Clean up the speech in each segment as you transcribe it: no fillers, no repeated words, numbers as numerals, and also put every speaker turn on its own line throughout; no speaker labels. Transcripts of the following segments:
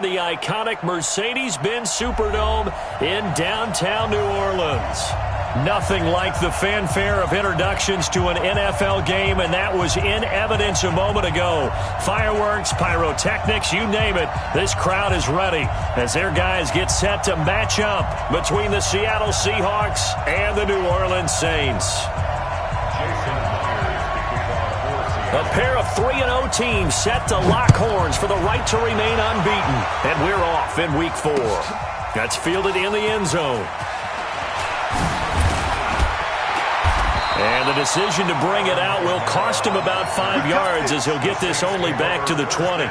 The iconic Mercedes-Benz Superdome in downtown New Orleans. Nothing like the fanfare of introductions to an NFL game, and that was in evidence a moment ago. Fireworks, pyrotechnics, you name it. This crowd is ready as their guys get set to match up between the Seattle Seahawks and the New Orleans Saints. A pair of 3-0 teams set to lock horns for the right to remain unbeaten. And we're off in Week 4. That's fielded in the end zone. And the decision to bring it out will cost him about 5 yards as he'll get this only back to the 20.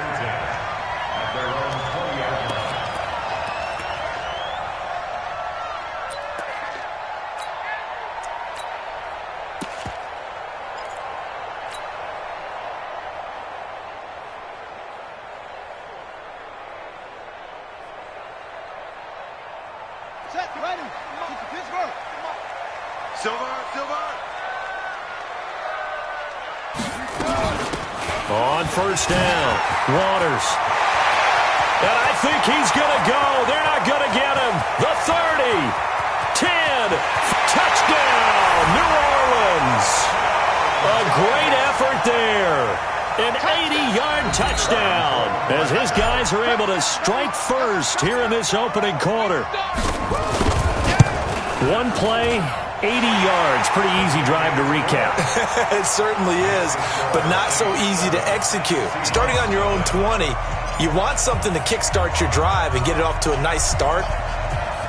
On first down, Waters. And I think he's going to go. They're not going to get him. The 30, 10, touchdown, New Orleans. A great effort there. An 80-yard touchdown as his guys are able to strike first here in this opening quarter. One play, 80 yards. Pretty easy drive to recap.
It certainly is, but not so easy to execute. Starting on your own 20, you want something to kickstart your drive and get it off to a nice start.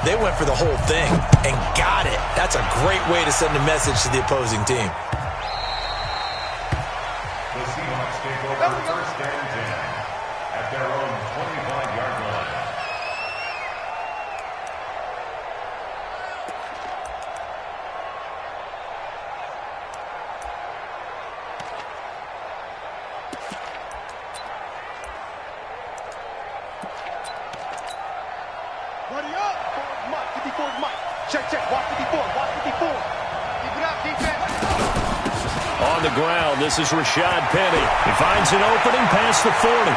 They went for the whole thing and got it. That's a great way to send a message to the opposing team.
The Seahawks take over first and 10 at their own 25-yard line.
Ready up! Mike, 54 Mike. Check, watch 54, watch 54. Keep it up, defense.
On the ground, this is Rashad Penny. He finds an opening past the 40.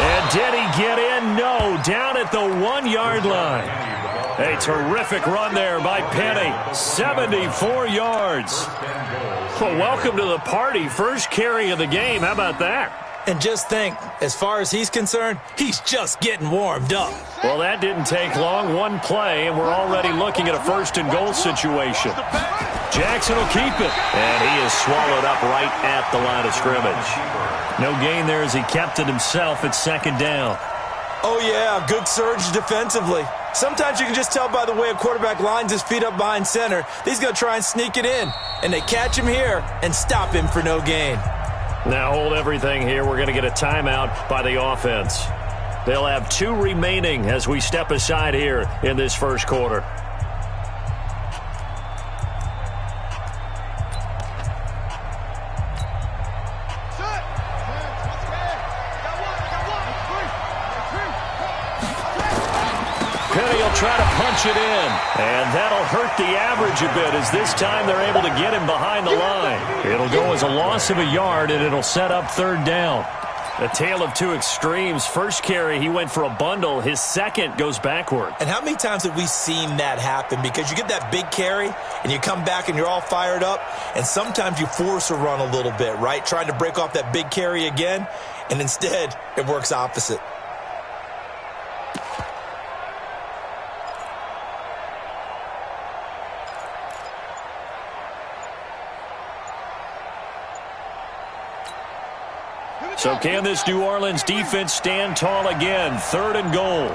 And did he get in? No, down at the 1-yard line. A terrific run there by Penny. 74 yards. Well, welcome to the party. First carry of the game. How about that?
And just think, as far as he's concerned, he's just getting warmed up.
Well, that didn't take long. One play, and we're already looking at a first-and-goal situation. Jackson will keep it, and he is swallowed up right at the line of scrimmage. No gain there as he kept it himself at second down.
Oh, yeah, good surge defensively. Sometimes you can just tell by the way a quarterback lines his feet up behind center. He's going to try and sneak it in, and they catch him here and stop him for no gain.
Now hold everything here. We're going to get a timeout by the offense. They'll have 2 remaining as we step aside here in this first quarter. Penny will try to punch it in, and that'll hurt the average a bit as this time they're able to get him behind the line. It'll go as a loss of a yard, and it'll set up third down. A tale of two extremes. First carry, he went for a bundle. His second goes backward.
And how many times have we seen that happen? Because you get that big carry, and you come back and you're all fired up, and sometimes you force a run a little bit, right? Trying to break off that big carry again, and instead it works opposite.
So can this New Orleans defense stand tall again? Third and goal.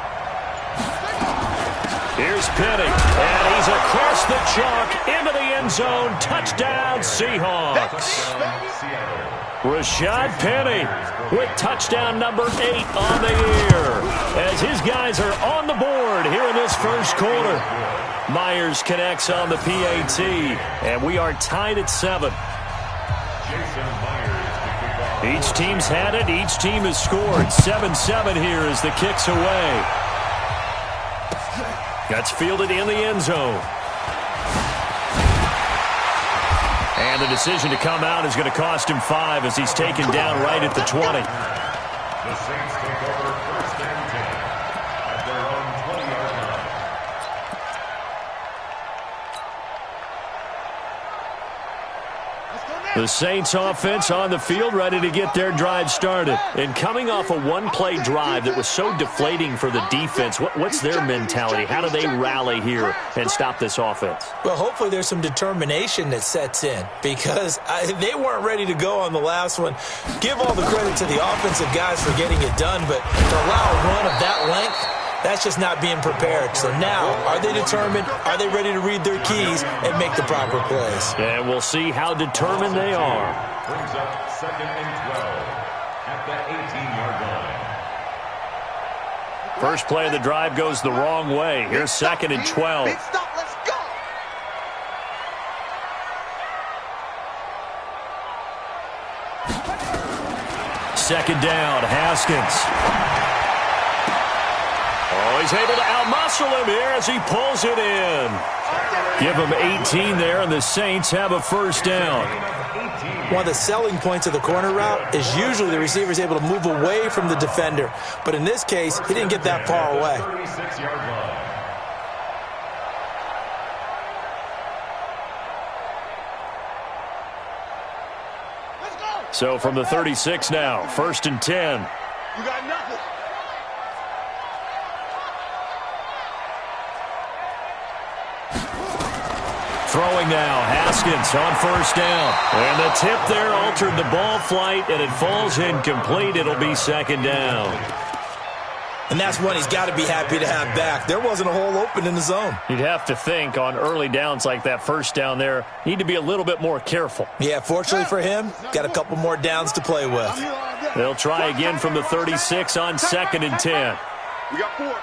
Here's Penny, and he's across the chalk into the end zone. Touchdown, Seahawks. Rashad Penny with touchdown number 8 on the year as his guys are on the board here in this first quarter. Myers connects on the PAT, and we are tied at 7. Each team's had it. Each team has scored. 7-7 here as the kick's away. That's fielded in the end zone. And And the decision to come out is going to cost him 5 as he's taken down right at the 20.
The Saints take over first and 10 at their own 20-yard line.
The Saints offense on the field, ready to get their drive started. And coming off a one-play drive that was so deflating for the defense, what's their mentality? How do they rally here and stop this offense?
Well, hopefully there's some determination that sets in because they weren't ready to go on the last one. Give all the credit to the offensive guys for getting it done, but to allow a run of that length, that's just not being prepared. So now, are they determined? Are they ready to read their keys and make the proper plays?
And we'll see how determined they are.
Brings up 2nd and 12 at the 18-yard line.
First play of the drive goes the wrong way. Here's 2nd and 12.
Big stop, let's go.
Second down, Haskins. Oh, he's able to outmuscle him here as he pulls it in. Give him 18 there, and the Saints have a first down.
One of the selling points of the corner route is usually the receiver is able to move away from the defender. But in this case, he didn't get that far away.
36-yard line.
So from the 36 now, 1st and 10.
You got nothing.
Throwing now, Haskins on first down. And the tip there altered the ball flight, and it falls incomplete. It'll be 2nd down.
And that's one he's got to be happy to have back. There wasn't a hole open in the zone.
You'd have to think on early downs like that first down there, need to be a little bit more careful.
Yeah, fortunately for him, got a couple more downs to play with.
They'll try again from the 36 on 2nd and 10.
We got 4.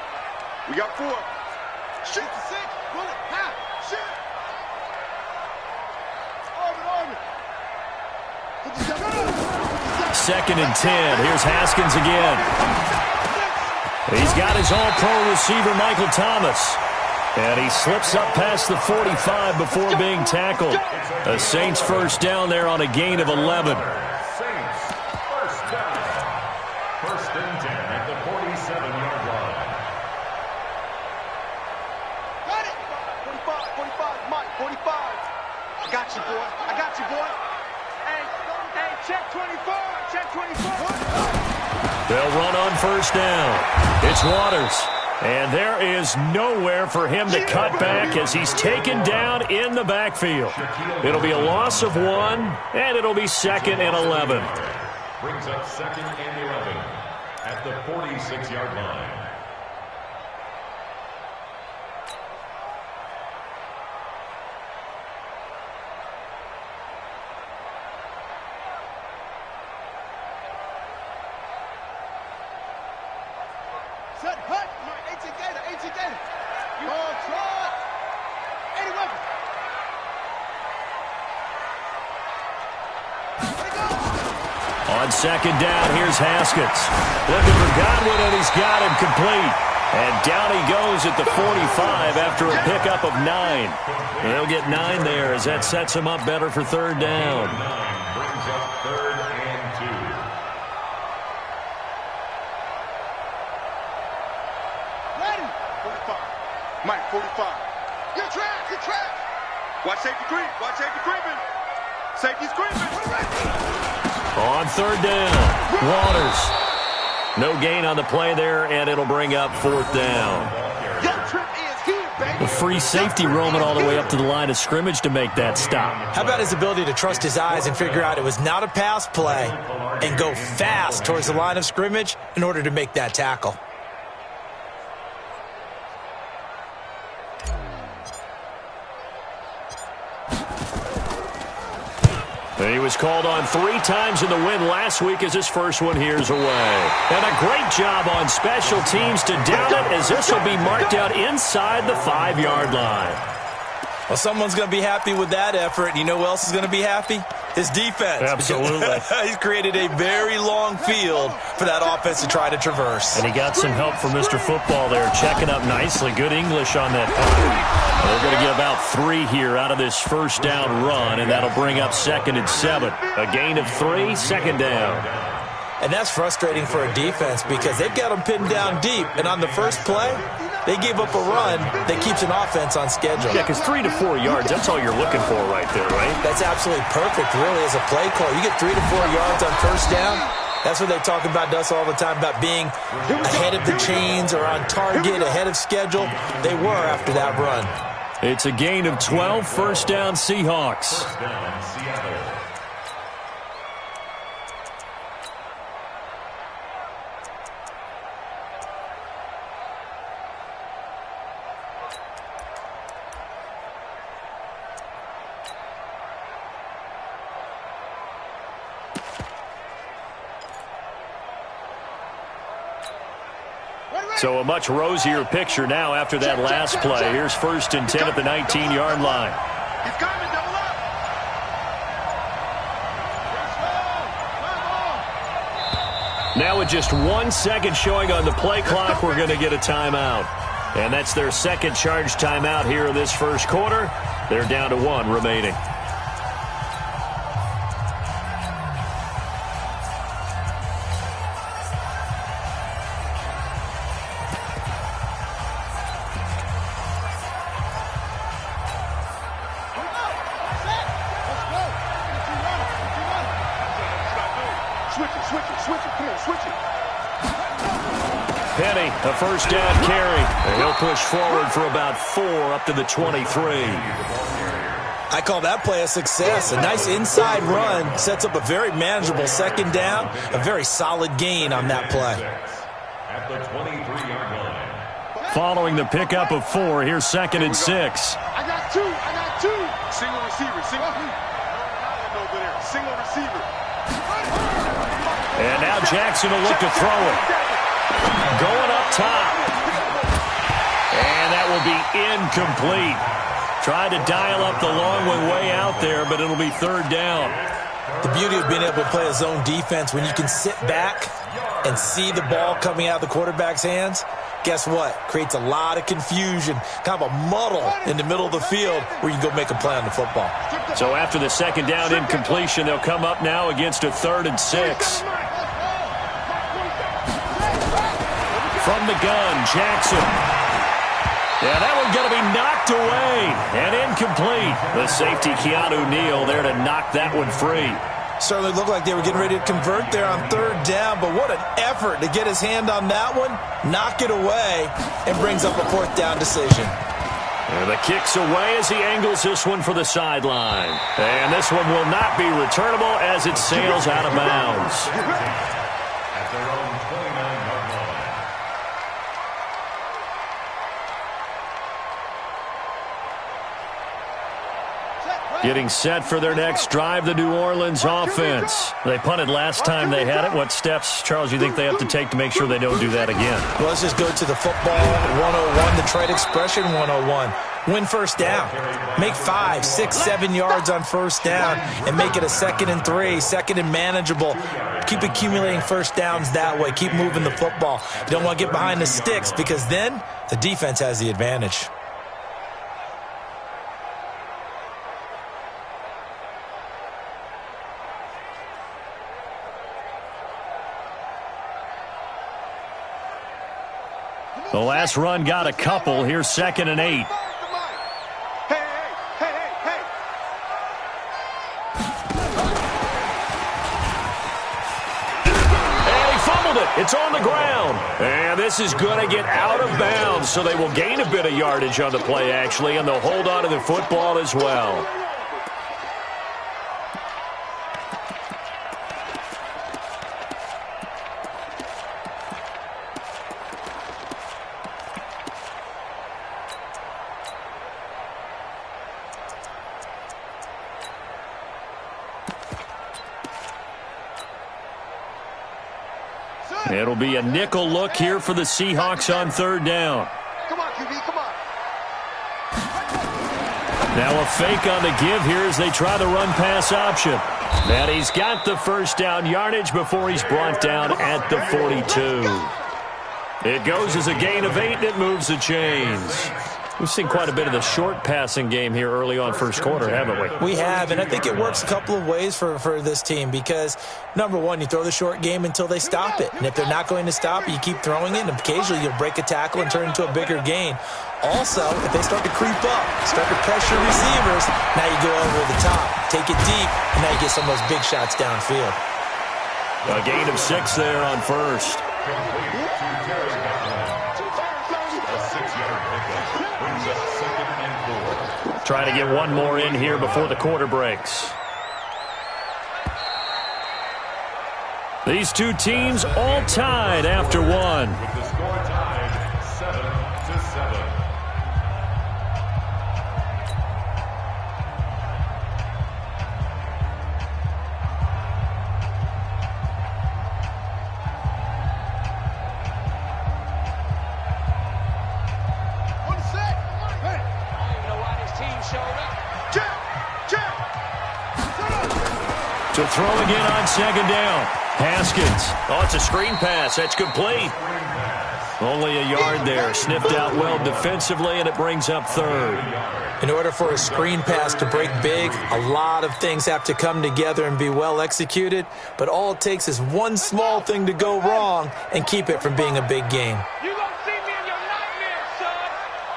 We got 4. Shoot the 6. Run it. Half. Shoot. Arm.
2nd and 10. Here's Haskins again. He's got his all-pro receiver, Michael Thomas. And he slips up past the 45 before being tackled. The Saints first down there on a gain of 11.
Saints first down. 1st and 10 at the 47-yard line.
Got it. 45, 45, Mike, 45. I got you, boy. I got you, boy. Hey, check 24. Check 24.
They'll run on first down. It's Waters. And there is nowhere for him to cut back as he's taken down in the backfield. It'll be a loss of 1, and it'll be 2nd and 11.
Brings up 2nd and 11 at the 46-yard line.
Set, hut. 18 Gator, 18 Gator. You on try. 80 weapon.
On 2nd down, here's Haskins. Looking for Godwin, and he's got him complete. And down he goes at the 45 after a pickup of 9. They'll get 9 there as that sets him up better for 3rd down.
9 brings up 3rd and 2.
Ready. 45. Mike, 45. Get track, get track. Watch safety creep. Watch safety creeping. Safety's creeping.
On 3rd down, Waters. No gain on the play there, and it'll bring up 4th down.
Your trip is here, baby.
A free safety roaming all the way up to the line of scrimmage to make that stop.
How about his ability to trust his eyes and figure out it was not a pass play and go fast towards the line of scrimmage in order to make that tackle?
He was called on 3 times in the win last week as his first one here's away. And a great job on special teams to down it as this will be marked out inside the 5-yard line.
Well, someone's going to be happy with that effort. And you know who else is going to be happy? His defense.
Absolutely.
He's created a very long field for that offense to try to traverse.
And he got some help from Mr. Football there, checking up nicely. Good English on that punt. They're going to get about 3 here out of this first down run, and that'll bring up 2nd and 7. A gain of 3, 2nd down.
And that's frustrating for a defense because they've got them pinned down deep. And on the first play, they gave up a run that keeps an offense on schedule.
Yeah, because 3 to 4 yards, that's all you're looking for right there, right?
That's absolutely perfect, really, as a play call. You get 3 to 4 yards on first down. That's what they talk about to us all the time, about being ahead of the chains or on target, ahead of schedule. They were after that run.
It's a gain of 12, first down Seahawks.
First down, Seattle.
So a much rosier picture now after that last play. Here's 1st and 10 at the 19-yard line.
He's coming, double up.
Now with just 1 second showing on the play clock, we're going to get a timeout. And that's their second charge timeout here in this first quarter. They're down to 1 remaining. Penny, a first down carry. And he'll push forward for about 4 up to the 23.
I call that play a success. A nice inside run sets up a very manageable 2nd down. A very solid gain on that play.
At the 23-yard line.
Following the pickup of 4, here's 2nd and 6.
I got 2. Single receiver. Over there. Single receiver.
And now Jackson will look to throw it. Going up top. And that will be incomplete. Tried to dial up the long one way out there, but it'll be 3rd down.
The beauty of being able to play a zone defense, when you can sit back and see the ball coming out of the quarterback's hands, guess what? Creates a lot of confusion, kind of a muddle in the middle of the field where you can go make a play on the football.
So after the 2nd down incompletion, they'll come up now against a 3rd and 6. From the gun, Jackson. Yeah, that one's going to be knocked away and incomplete. The safety, Keanu Neal, there to knock that one free.
Certainly looked like they were getting ready to convert there on 3rd down, but what an effort to get his hand on that one, knock it away, and brings up a 4th down decision.
And the kick's away as he angles this one for the sideline. And this one will not be returnable as it sails out of bounds.
At their own 29-yard line.
Getting set for their next drive, the New Orleans offense. They punted last time they had it. What steps, Charles, you think they have to take to make sure they don't do that again?
Well, let's just go to the football 101, the trade expression 101. Win first down. Make 5, 6, 7 yards on first down and make it a 2nd and 3, 2nd and manageable. Keep accumulating first downs that way. Keep moving the football. You don't want to get behind the sticks because then the defense has the advantage.
The last run got a couple. Here's 2nd and 8. And he fumbled it. It's on the ground. And this is going to get out of bounds, so they will gain a bit of yardage on the play, actually, and they'll hold on to the football as well. It'll be a nickel look here for the Seahawks on 3rd down.
Come on, QB, come on.
Now a fake on the give here as they try the run-pass option. And he's got the first down yardage before he's brought down at the 42. It goes as a gain of 8, and it moves the chains. We've seen quite a bit of the short passing game here early on first quarter, haven't we?
We have, and I think it works a couple of ways for this team because, number one, you throw the short game until they stop it. And if they're not going to stop it, you keep throwing it, and occasionally you'll break a tackle and turn it into a bigger gain. Also, if they start to creep up, start to pressure receivers, now you go over the top, take it deep, and now you get some of those big shots downfield.
A gain of 6 there on first. Trying to get one more in here before the quarter breaks. These two teams all tied after one.
With the score tied 7-7.
To throw again on second down. Haskins. Oh, it's a screen pass. That's complete. Only a yard there. Sniffed out well defensively, and it brings up third.
In order for a screen pass to break big, a lot of things have to come together and be well executed, but all it takes is one small thing to go wrong and keep it from being a big game.
You gonna see me in your nightmares, son.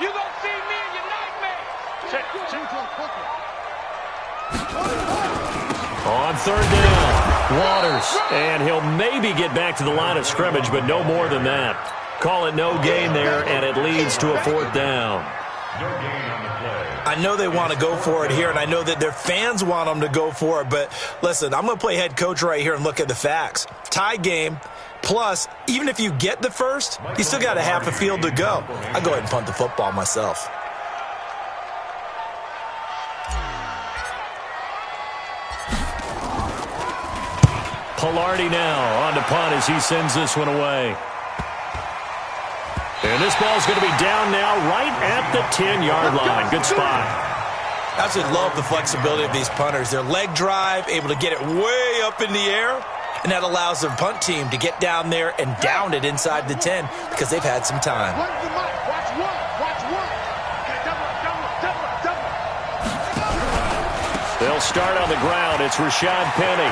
You gonna see me in your nightmares.
On third down, Waters, and he'll maybe get back to the line of scrimmage, but no more than that. Call it no gain there, and it leads to a fourth down.
No gain on the play.
I know they want to go for it here, and I know that their fans want them to go for it, but listen, I'm going to play head coach right here and look at the facts. Tie game, plus, even if you get the first, you still got a half a field to go. I'll go ahead and punt the football myself.
Pilardi now on to punt as he sends this one away. And this ball's going to be down now right at the 10-yard line. Good spot.
I absolutely love the flexibility of these punters. Their leg drive, able to get it way up in the air, and that allows the punt team to get down there and down it inside the 10 because they've had some time.
They'll start on the ground. It's Rashad Penny.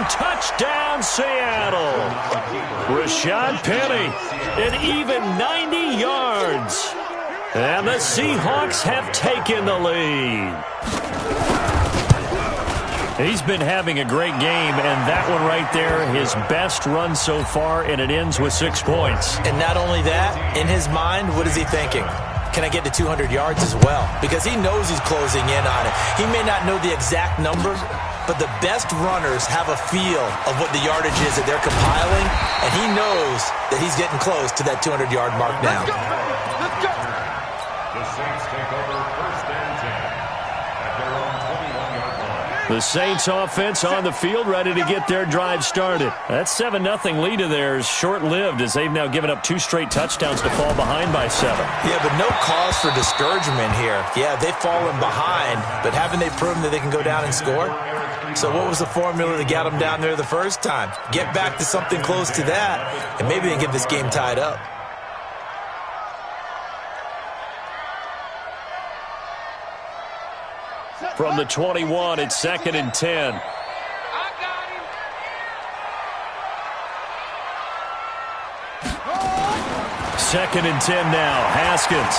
Touchdown, Seattle. Rashad Penny, an even 90 yards. And the Seahawks have taken the lead. He's been having a great game, and that one right there, his best run so far, and it ends with 6 points.
And not only that, in his mind, what is he thinking? Can I get to 200 yards as well? Because he knows he's closing in on it. He may not know the exact number, but the best runners have a feel of what the yardage is that they're compiling, and he knows that he's getting close to that 200-yard mark now.
Let's go.
The Saints take over first and 10 at their own 21-yard line.
The Saints offense on the field, ready to get their drive started. That 7-0 lead of theirs short-lived as they've now given up 2 straight touchdowns to fall behind by 7.
Yeah, but no cause for discouragement here. Yeah, they've fallen behind, but haven't they proven that they can go down and score? So what was the formula that got them down there the first time? Get back to something close to that, and maybe they can get this game tied up.
From the 21, it's 2nd and 10.
I got him.
2nd and 10 now. Haskins.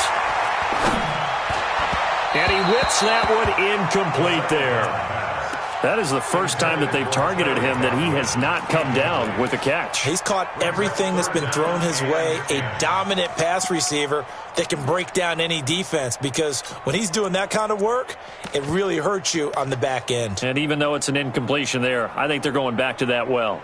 And he whips that one incomplete there. That is the first time that they've targeted him that he has not come down with a catch.
He's caught everything that's been thrown his way, a dominant pass receiver that can break down any defense, because when he's doing that kind of work, it really hurts you on the back end.
And even though it's an incompletion there, I think they're going back to that well.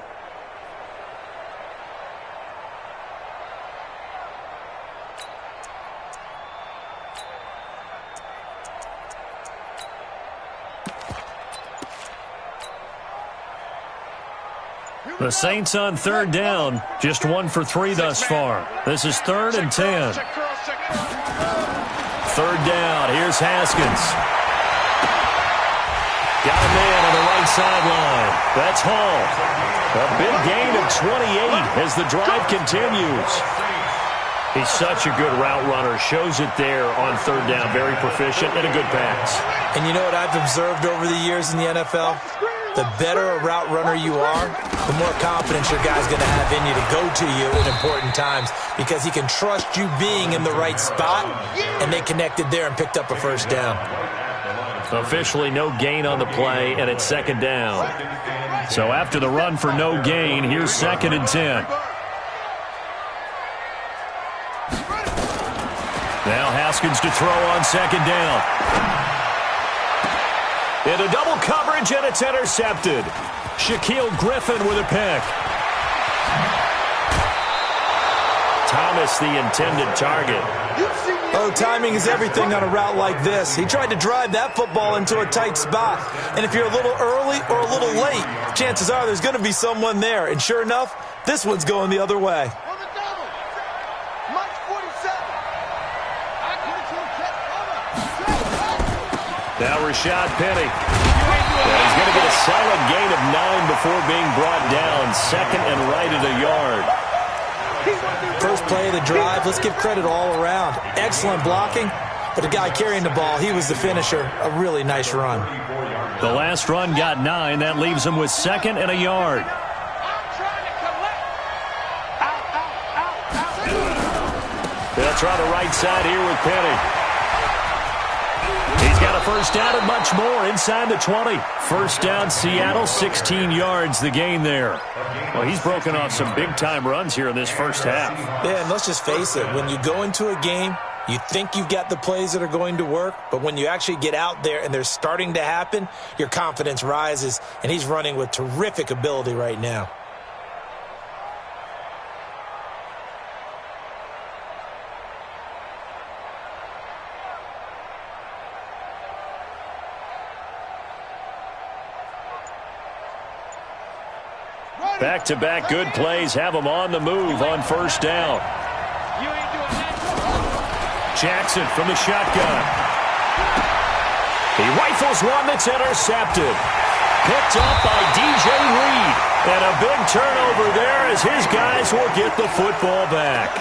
The Saints on third down, just 1 for 3 thus far. This is 3rd and 10. Third down, here's Haskins. Got a man on the right sideline. That's Hall. A big gain of 28 as the drive continues. He's such a good route runner. Shows it there on third down. Very proficient and a good pass.
And you know what I've observed over the years in the NFL? The better a route runner you are, the more confidence your guy's going to have in you to go to you in important times because he can trust you being in the right spot, and they connected there and picked up a first down.
Officially no gain on the play, and it's 2nd down. So after the run for no gain, here's 2nd and 10. Now Haskins to throw on 2nd down. Into double coverage, and it's intercepted. Shaquille Griffin with a pick. Thomas, the intended target.
Oh, timing is everything on a route like this. He tried to drive that football into a tight spot. And if you're a little early or a little late, chances are there's going to be someone there. And sure enough, this one's going the other way.
Now Rashad Penny. And he's going to get a solid gain of 9 before being brought down. 2nd and right at a yard.
First play of the drive, let's give credit all around. Excellent blocking, but the guy carrying the ball, he was the finisher. A really nice run.
The last run got 9. That leaves him with 2nd and a yard. They'll try the right side here with Penny. He's got a first down and much more inside the 20. First down, Seattle, 16 yards the gain there. Well, he's broken off some big-time runs here in this first half.
Yeah, and let's just face it. When you go into a game, you think you've got the plays that are going to work, but when you actually get out there and they're starting to happen, your confidence rises, and he's running with terrific ability right now.
Back-to-back good plays have him on the move on first down. Jackson from the shotgun. He rifles one that's intercepted. Picked up by DJ Reed. And a big turnover there as his guys will get the football back.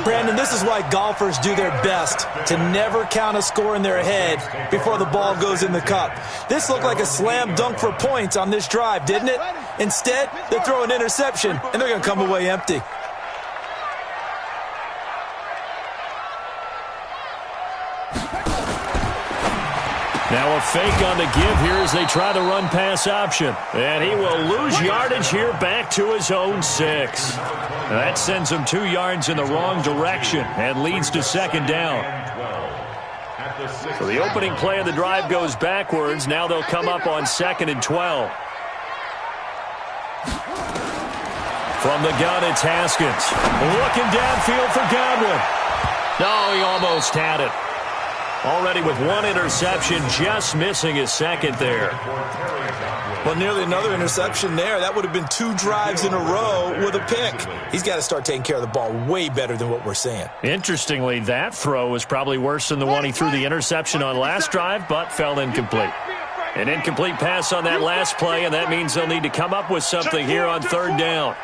Brandon, this is why golfers do their best to never count a score in their head before the ball goes in the cup. This looked like a slam dunk for points on this drive, didn't it? Instead, they throw an interception, and they're going to come away empty.
Now a fake on the give here as they try to run pass option. And he will lose yardage here back to his own 6. That sends him 2 yards in the wrong direction and leads to 2nd down. So the opening play of the drive goes backwards. Now they'll come up on 2nd and 12. From the gun, it's Haskins. Looking downfield for Godwin. No, he almost had it. Already with 1 interception, just missing his 2nd there.
Well, nearly another interception there. That would have been 2 drives in a row with a pick. He's got to start taking care of the ball way better than what we're seeing.
Interestingly, that throw was probably worse than the one he threw the interception on last drive, but fell incomplete. An incomplete pass on that last play, and that means they'll need to come up with something here on 3rd down.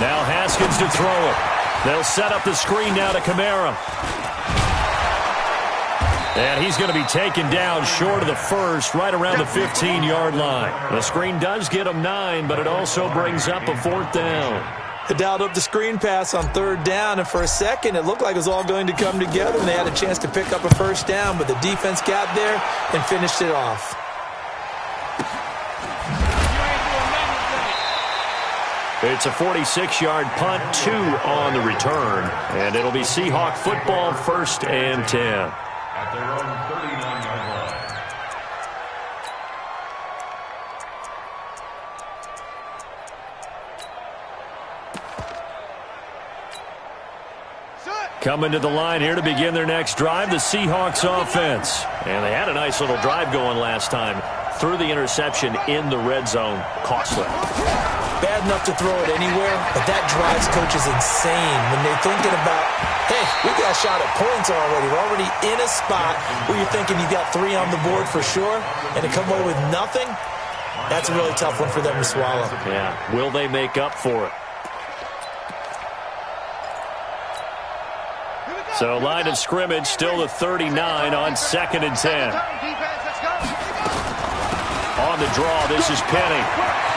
Now Haskins to throw it. They'll set up the screen now to Kamara. And he's going to be taken down short of the first, right around the 15-yard line. The screen does get him 9, but it also brings up a 4th down.
They dialed up the screen pass on 3rd down, and for a second it looked like it was all going to come together, and they had a chance to pick up a first down, but the defense got there and finished it off.
It's a 46-yard punt, 2 on the return, and it'll be Seahawk football, 1st and 10.
At their own 39-yard line.
Set.
Coming to the line here to begin their next drive, the Seahawks offense. And they had a nice little drive going last time. Threw the interception in the red zone. Costly.
Bad enough to throw it anywhere, but that drives coaches insane when they're thinking about, hey, we got a shot at points already. We're already in a spot where you're thinking you got 3 on the board for sure, and to come away with nothing, that's a really tough one for them to swallow.
Yeah, will they make up for it? So line of scrimmage still the 39 on 2nd and 10. On the draw, this is Penny.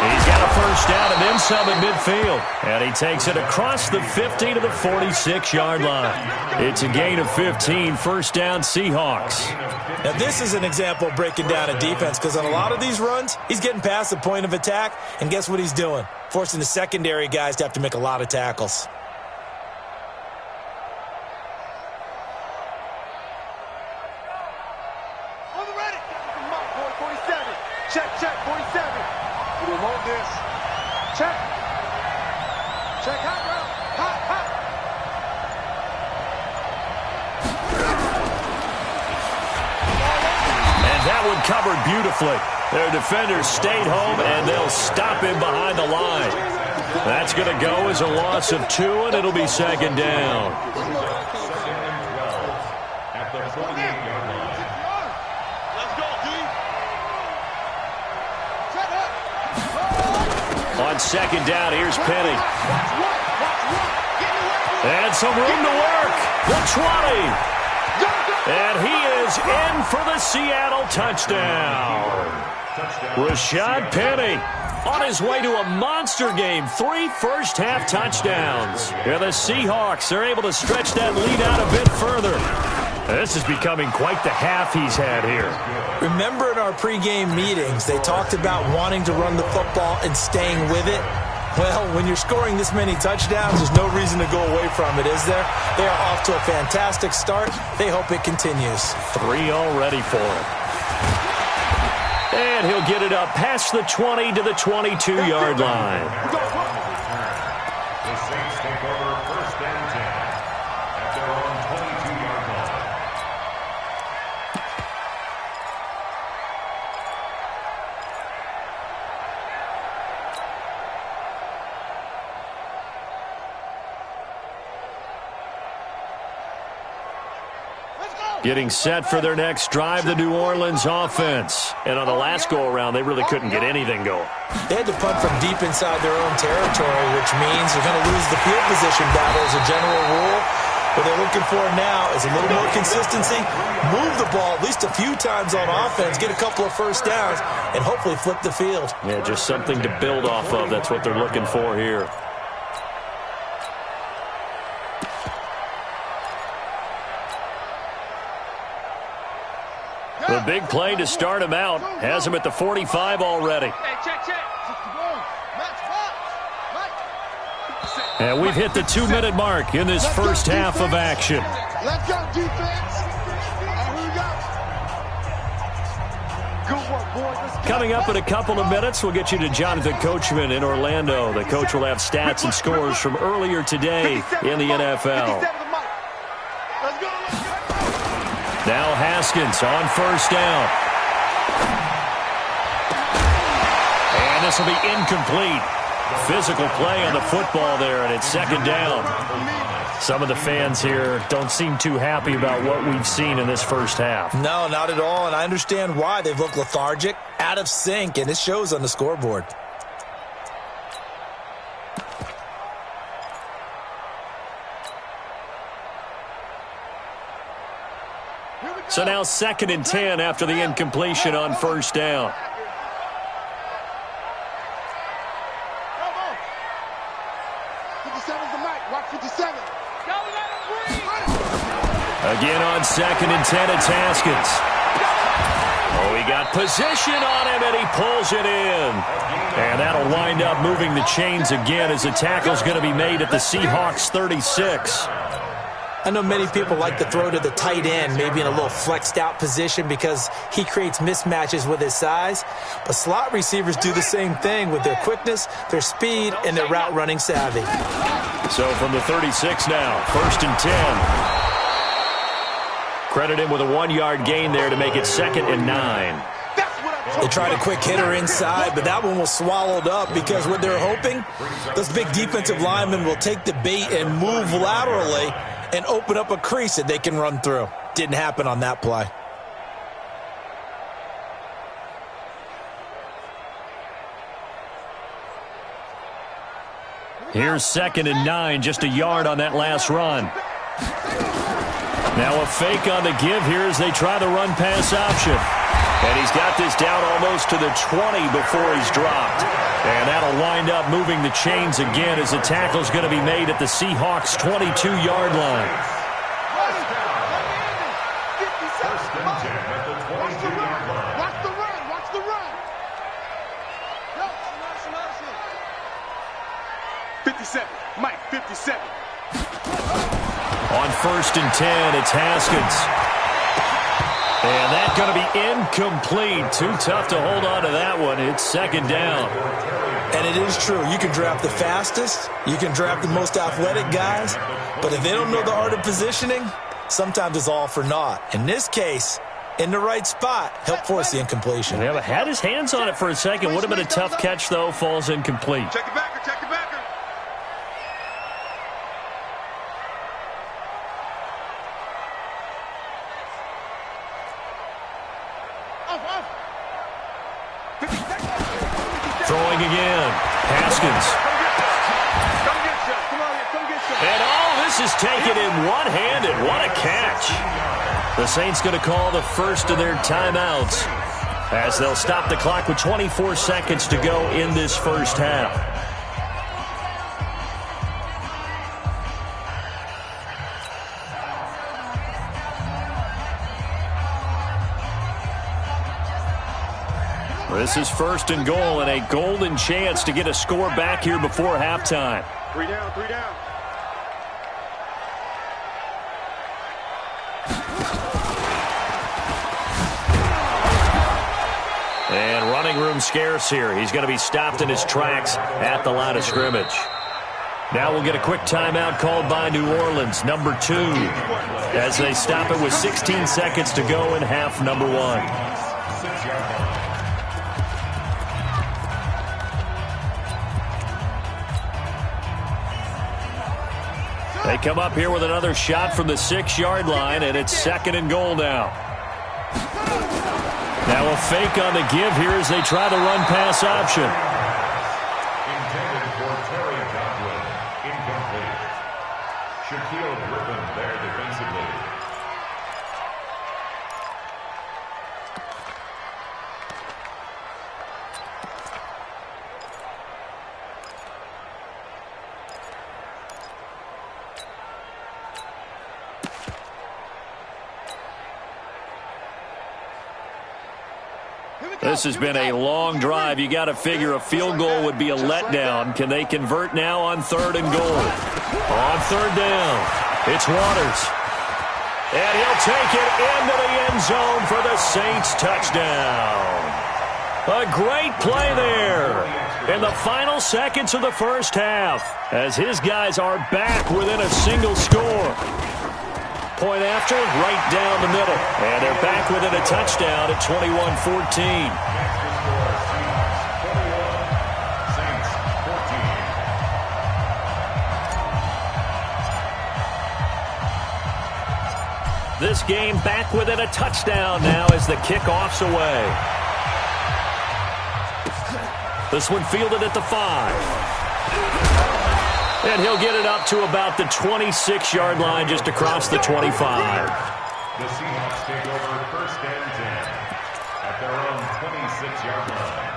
He's got a first down and then some at midfield. And he takes it across the 50 to the 46-yard line. It's a gain of 15, first down Seahawks.
Now this is an example of breaking down a defense, because on a lot of these runs, he's getting past the point of attack, and guess what he's doing? Forcing the secondary guys to have to make a lot of tackles.
Check, 47. We remote this. Check. Check, hot, bro. Hot.
And that one covered beautifully. Their defenders stayed home, and they'll stop him behind the line. That's going to go as a loss of 2, and it'll be 2nd down.
At the 48-yard line.
On 2nd down, here's Penny. And some room to work. The 20. And he is in for the Seattle touchdown. Rashad Penny on his way to a monster game. 3 first-half touchdowns. And the Seahawks are able to stretch that lead out a bit further. This is becoming quite the half he's had here.
Remember in our pregame meetings, they talked about wanting to run the football and staying with it? Well, when you're scoring this many touchdowns, there's no reason to go away from it, is there? They are off to a fantastic start. They hope it continues.
3 already for him. And he'll get it up past the 20 to the 22-yard line.
The Saints take over 1st and 10 at their own 22-yard line.
Getting set for their next drive, the New Orleans offense. And on the last go-around, they really couldn't get anything going.
They had to punt from deep inside their own territory, which means they're going to lose the field position battle as a general rule. What they're looking for now is a little more consistency, move the ball at least a few times on offense, get a couple of first downs, and hopefully flip the field.
Yeah, just something to build off of. That's what they're looking for here. The big play to start him out has him at the 45 already.
Hey, check.
And we've hit the 2-minute mark in this first half of action.
Let's go, defense. Good work, boys.
Coming up in a couple of minutes, we'll get you to Jonathan Coachman in Orlando. The coach will have stats and scores from earlier today in the NFL. Now Haskins on first down. And this will be incomplete. Physical play on the football there, and it's 2nd down. Some of the fans here don't seem too happy about what we've seen in this first half.
No, not at all, and I understand why. They've looked lethargic, out of sync, and it shows on the scoreboard.
So now 2nd and 10 after the incompletion on first down. Again on 2nd and 10, it's Haskins. Oh, he got position on him, and he pulls it in. And that'll wind up moving the chains again as the tackle's going to be made at the Seahawks 36.
I know many people like to throw to the tight end, maybe in a little flexed out position because he creates mismatches with his size. But slot receivers do the same thing with their quickness, their speed, and their route running savvy.
So from the 36 now, 1st and 10. Credit him with a 1-yard gain there to make it 2nd and 9.
They tried a quick hitter inside, but that one was swallowed up because what they're hoping, those big defensive linemen will take the bait and move laterally and open up a crease that they can run through. Didn't happen on that play.
Here's 2nd and 9, just a yard on that last run. Now a fake on the give here as they try the run-pass option. And he's got this down almost to the 20 before he's dropped. And that'll wind up moving the chains again as the tackle's going to be made at the Seahawks' 22-yard line.
Watch the run. Watch the run. 57. Mike, 57.
On 1st and 10, it's Haskins. And that's going to be incomplete. Too tough to hold on to that one. It's 2nd down.
And it is true. You can draft the fastest. You can draft the most athletic guys. But if they don't know the art of positioning, sometimes it's all for naught. In this case, in the right spot, help force the incompletion.
Yeah, but had his hands on it for a second. Would have been a tough catch, though. Falls incomplete.
Check it back. Check it back.
Throwing again. Haskins. And this is taken in one-handed. What a catch. The Saints going to call the first of their timeouts as they'll stop the clock with 24 seconds to go in this first half. This is 1st and goal and a golden chance to get a score back here before halftime.
3 down, 3 down.
And running room scarce here. He's going to be stopped in his tracks at the line of scrimmage. Now we'll get a quick timeout called by New Orleans, number 2, as they stop it with 16 seconds to go in half number 1. They come up here with another shot from the 6-yard line, and it's 2nd and goal now. Now a fake on the give here as they try the run-pass option.
Intended for Terry Godwin. Incomplete. Shaquille Griffin there defensively.
This has been a long drive. You got to figure a field goal would be a letdown. Can they convert now on 3rd and goal? On 3rd down, it's Waters. And he'll take it into the end zone for the Saints touchdown. A great play there in the final seconds of the first half as his guys are back within a single score. Point after, right down the middle. And they're back within a touchdown at 21-14. This game back within a touchdown now as the kickoff's away. This one fielded at the 5. And he'll get it up to about the 26-yard line just across the 25.
The Seahawks take over 1st and 10 at their own 26-yard line.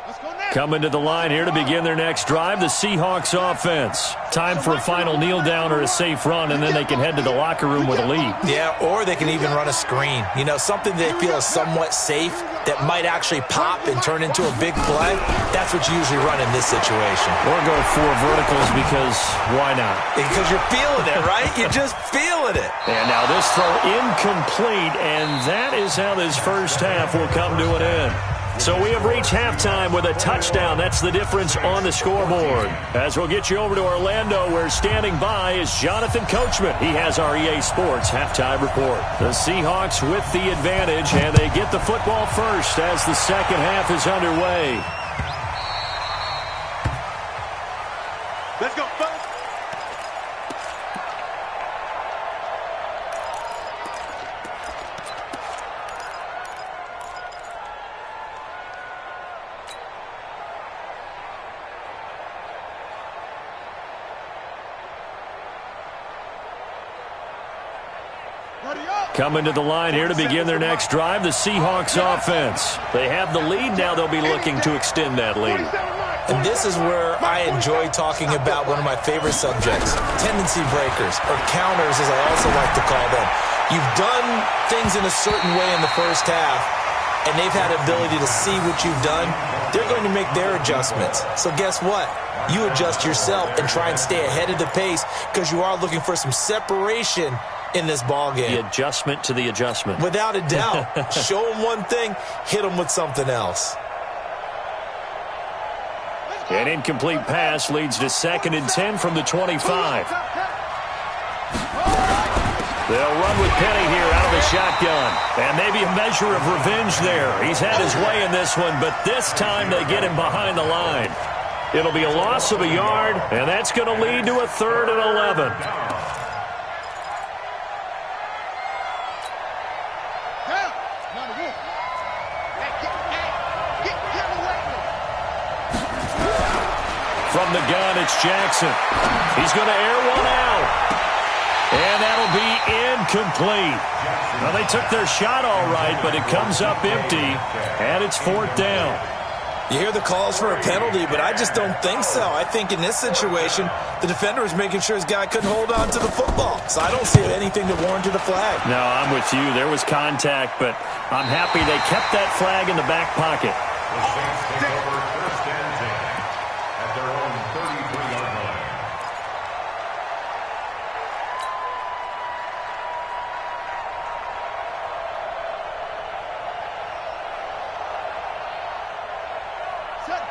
Let's go now.
Coming to the line here to begin their next drive, the Seahawks offense. Time for a final kneel down or a safe run, and then they can head to the locker room with a lead.
Yeah, or they can even run a screen. You know, something they feel is somewhat safe that might actually pop and turn into a big play. That's what you usually run in this situation.
Or go for verticals because why not?
Because you're feeling it, right? You're just feeling it.
And now this throw incomplete, and that is how this first half will come to an end. So we have reached halftime with a touchdown. That's the difference on the scoreboard. As we'll get you over to Orlando, where standing by is Jonathan Coachman. He has our EA Sports halftime report. The Seahawks with the advantage, and they get the football first as the second half is underway.
Let's go, fellas.
Coming to the line here to begin their next drive, the Seahawks offense. They have the lead. Now they'll be looking to extend that lead.
And this is where I enjoy talking about one of my favorite subjects, tendency breakers, or counters as I also like to call them. You've done things in a certain way in the first half, and they've had ability to see what you've done. They're going to make their adjustments. So guess what? You adjust yourself and try and stay ahead of the pace because you are looking for some separation in this ball game.
The adjustment to the adjustment.
Without a doubt. Show them one thing, hit them with something else.
An incomplete pass leads to 2nd and 10 from the 25. They'll run with Penny here out of the shotgun. And maybe a measure of revenge there. He's had his way in this one, but this time they get him behind the line. It'll be a loss of a yard, and that's going to lead to a 3rd and 11. From the gun, it's Jackson. He's going to air one out. And that'll be incomplete. Well, they took their shot all right, but it comes up empty, and it's 4th down.
You hear the calls for a penalty, but I just don't think so. I think in this situation, the defender was making sure his guy couldn't hold on to the football. So I don't see anything to warrant a flag.
No, I'm with you. There was contact, but I'm happy they kept that flag in the back pocket.
The Saints take over 1st and 10 at their own 33-yard line.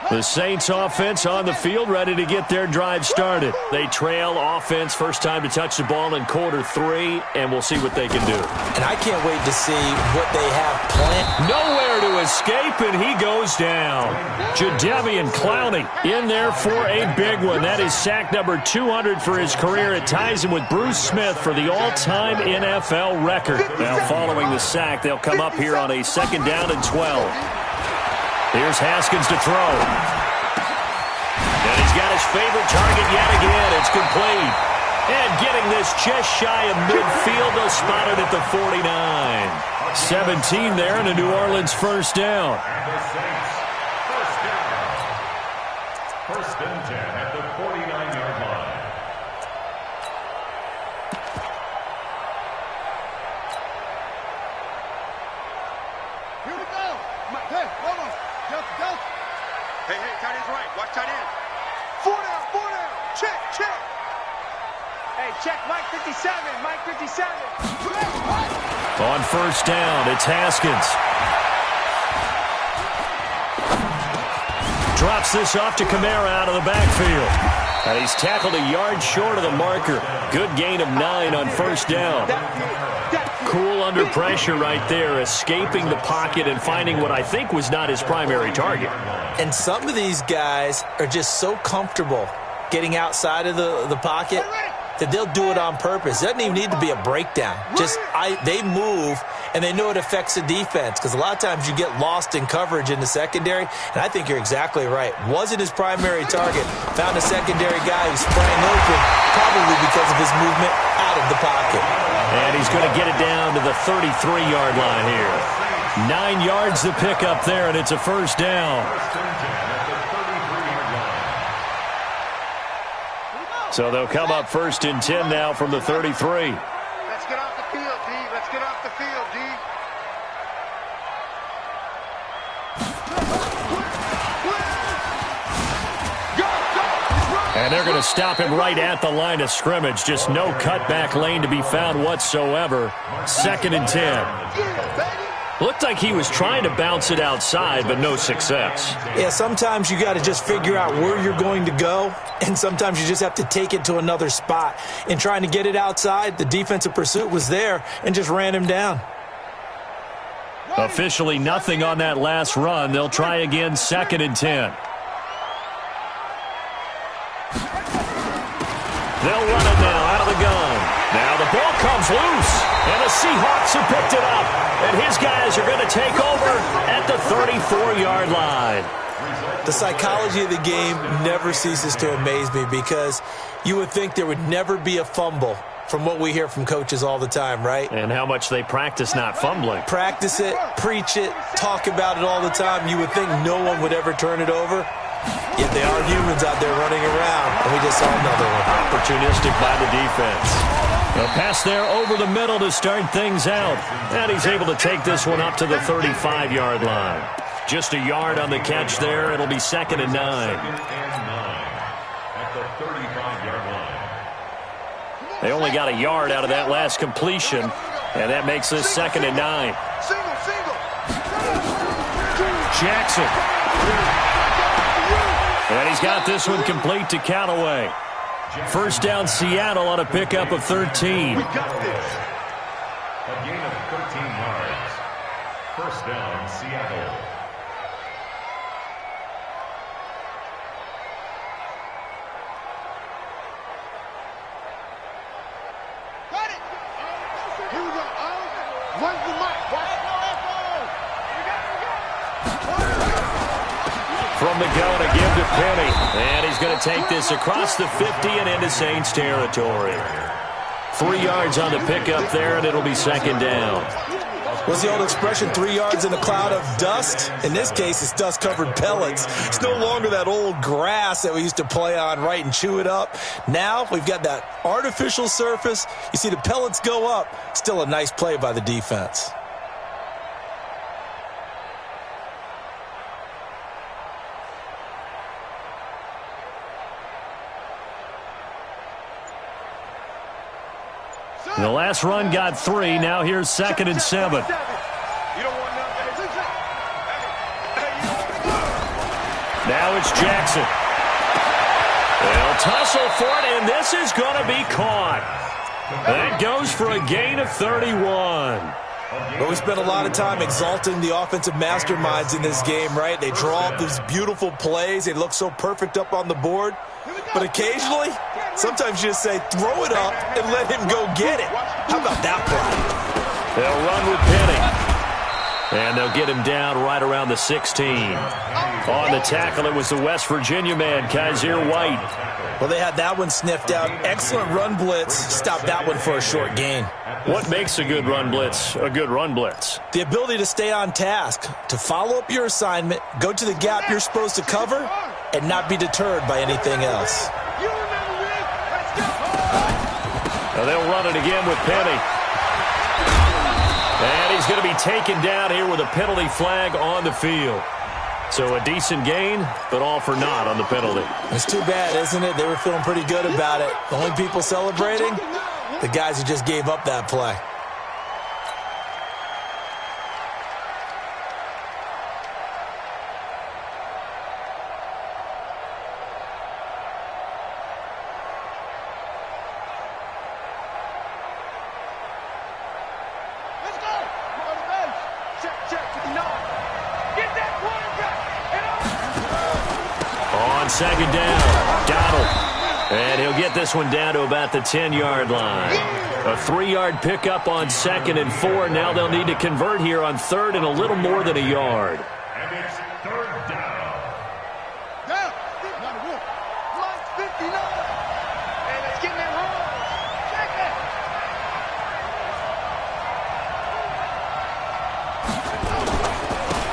The Saints offense on the field, ready to get their drive started. They trail offense, first time to touch the ball in quarter 3, and we'll see what they can do.
And I can't wait to see what they have planned.
Nowhere to escape, and he goes down. Jadeveon Clowney in there for a big one. That is sack number 200 for his career. It ties him with Bruce Smith for the all-time NFL record. Now, following the sack, they'll come up here on a 2nd down and 12. Here's Haskins to throw. And he's got his favorite target yet again. It's complete. And getting this just shy of midfield, they'll spot it at the 49. 17 there and a New Orleans 1st down.
And the Saints, 1st down. 1st and 10 at the 49-yard line.
Here we go. Hey, hold on. Hey, tight end's right. Watch tight end. 4 down. Check. Hey, check Mike 57. Mike 57.
On 1st down, it's Haskins. Drops this off to Kamara out of the backfield. And he's tackled a yard short of the marker. Good gain of 9 on 1st down. Cool under pressure right there, escaping the pocket and finding what I think was not his primary target.
And some of these guys are just so comfortable getting outside of the pocket that they'll do it on purpose. It doesn't even need to be a breakdown. They move, and they know it affects the defense because a lot of times you get lost in coverage in the secondary, and I think you're exactly right. Wasn't his primary target. Found a secondary guy who sprang open, probably because of his movement out of the pocket.
And he's going to get it down to the 33-yard line here. 9 yards to pick up there, and it's a 1st down.
1st and 10 at the
So they'll come up 1st and 10 now from the 33.
Let's get off the field, D. Let's get off the field, D.
And they're going to stop him right at the line of scrimmage. Just no cutback lane to be found whatsoever. 2nd and 10. Looked like he was trying to bounce it outside, but no success.
Yeah, sometimes you got to just figure out where you're going to go, and sometimes you just have to take it to another spot. In trying to get it outside, the defensive pursuit was there and just ran him down.
Officially nothing on that last run. They'll try again, 2nd and 10. They'll run it now out of the gun. Now the ball comes loose, and the Seahawks have picked it up. And his guys are going to take over at the 34-yard line.
The psychology of the game never ceases to amaze me because you would think there would never be a fumble from what we hear from coaches all the time, right?
And how much they practice not fumbling.
Practice it, preach it, talk about it all the time. You would think no one would ever turn it over. Yet they are humans out there running around, and we just saw another one.
Opportunistic by the defense. A pass there over the middle to start things out. And he's able to take this one up to the 35-yard line. Just a yard on the catch there. It'll be 2nd and 9.
At the 35-yard line.
They only got a yard out of that last completion, and that makes this 2nd and 9. Jackson. And he's got this one complete to Callaway. 1st down Seattle on a pickup of 13.
We got this. A gain of 13 yards. 1st down Seattle.
Got it. Here we go. Where's the mic?
From the gun, a give to Penny. And he's going to take this across the 50 and into Saints territory. 3 yards on the pickup there, and it'll be 2nd down.
What's the old expression, 3 yards in a cloud of dust? In this case, it's dust-covered pellets. It's no longer that old grass that we used to play on, right, and chew it up. Now we've got that artificial surface. You see the pellets go up. Still a nice play by the defense.
The last run got 3. Now here's 2nd and 7.
You don't want nothing.
Now it's Jackson. They'll tussle for it, and this is going to be caught. That goes for a gain of 31.
But we spent a lot of time exalting the offensive masterminds in this game, right? They draw up these beautiful plays. They look so perfect up on the board. But occasionally, sometimes you just say, throw it up and let him go get it. How about that play?
They'll run with Penny. And they'll get him down right around the 16. On the tackle, it was the West Virginia man, Kaiser White.
Well, they had that one sniffed out. Excellent run blitz. Stopped that one for a short gain.
What makes a good run blitz a good run blitz?
The ability to stay on task, to follow up your assignment, go to the gap you're supposed to cover, and not be deterred by anything else.
Now they'll run it again with Penny. And he's going to be taken down here with a penalty flag on the field. So a decent gain, but all for naught on the penalty.
It's too bad, isn't it? They were feeling pretty good about it. The only people celebrating, the guys who just gave up that play.
Second down, Donald. And he'll get this one down to about the 10-yard line. A 3-yard pickup on 2nd and 4. Now they'll need to convert here on 3rd and a little more than a yard.
And it's 3rd down.
Down. Line 59. Hey, let's get in that roll. Check it.